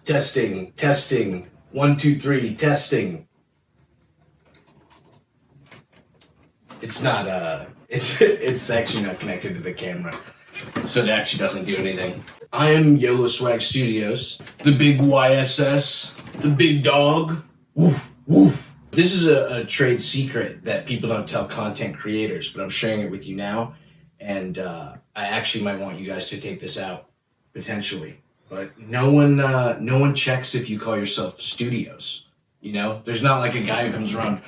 Testing, testing. 1, 2, 3, testing. It's not, it's actually not connected to the camera, so it actually doesn't do anything. I am Yolo Swag Studios, the big YSS, the big dog. Woof, woof. This is a trade secret that people don't tell content creators, but I'm sharing it with you now, and I actually might want you guys to take this out, potentially. But no one checks if you call yourself studios. You know, there's not like a guy who comes around,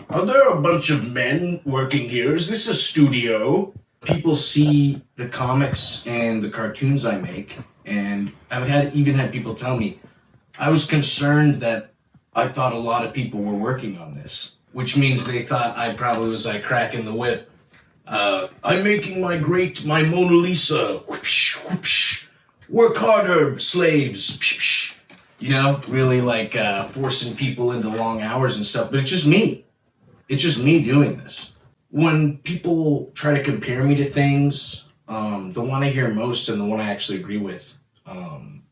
are there a bunch of men working here? Is this a studio? People see the comics and the cartoons I make, and I've even had people tell me, I was concerned that I thought a lot of people were working on this, which means they thought I probably was like cracking the whip. I'm making my Mona Lisa. Whoopsh, whoopsh. Work harder, slaves. You know, really like forcing people into long hours and stuff. But it's just me. It's just me doing this. When people try to compare me to things, the one I hear most and the one I actually agree with,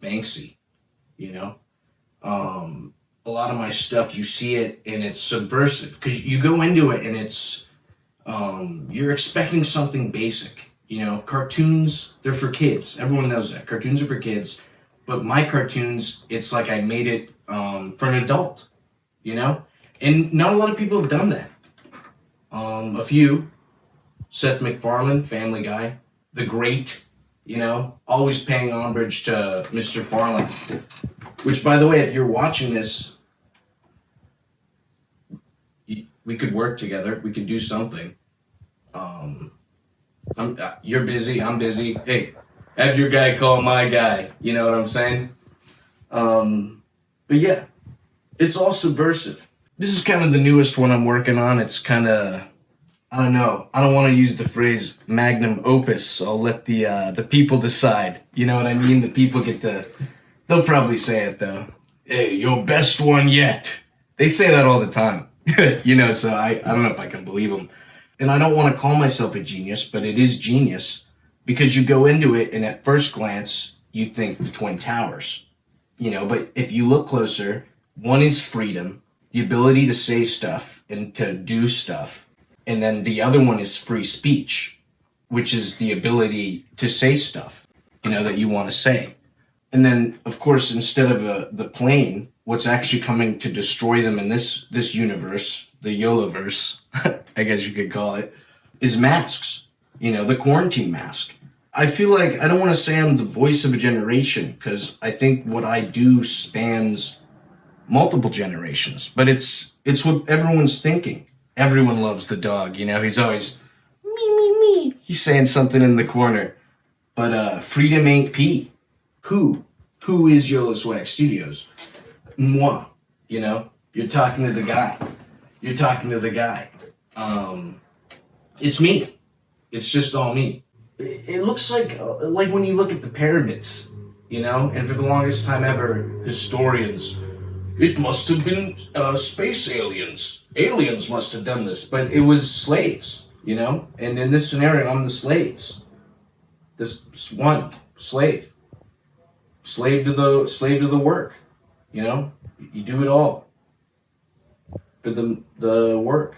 Banksy, you know? A lot of my stuff, you see it and it's subversive because you go into it and it's, you're expecting something basic. You know, cartoons, they're for kids. Everyone knows that. Cartoons are for kids. But my cartoons, it's like I made it for an adult, you know? And not a lot of people have done that. A few. Seth MacFarlane, Family Guy. The Great, you know? Always paying homage to Mr. Farland. Which, by the way, if you're watching this, we could work together. We could do something. You're busy, I'm busy. Hey, have your guy call my guy. You know what I'm saying? But yeah, it's all subversive. This is kind of the newest one I'm working on. It's kind of, I don't know. I don't want to use the phrase magnum opus. I'll let the people decide. You know what I mean? The people get to, they'll probably say it though. Hey, your best one yet. They say that all the time. You know, so I don't know if I can believe them. And I don't want to call myself a genius, but it is genius because you go into it and at first glance, you think the Twin Towers, you know, but if you look closer, one is freedom, the ability to say stuff and to do stuff. And then the other one is free speech, which is the ability to say stuff, you know, that you want to say. And then, of course, instead of the plane, what's actually coming to destroy them in this universe, the YOLOverse, I guess you could call it, is masks. You know, the quarantine mask. I feel like I don't want to say I'm the voice of a generation because I think what I do spans multiple generations, but it's what everyone's thinking. Everyone loves the dog, you know, he's always me. He's saying something in the corner. But freedom ain't pee. Who is Yolo Swag Studios? Moi, you know, you're talking to the guy. It's me. It's just all me. It looks like when you look at the pyramids, you know, and for the longest time ever, historians, it must have been space aliens. Aliens must have done this, but it was slaves, you know, and in this scenario, I'm the slaves. This one slave to the work, you know, you do it all for the work.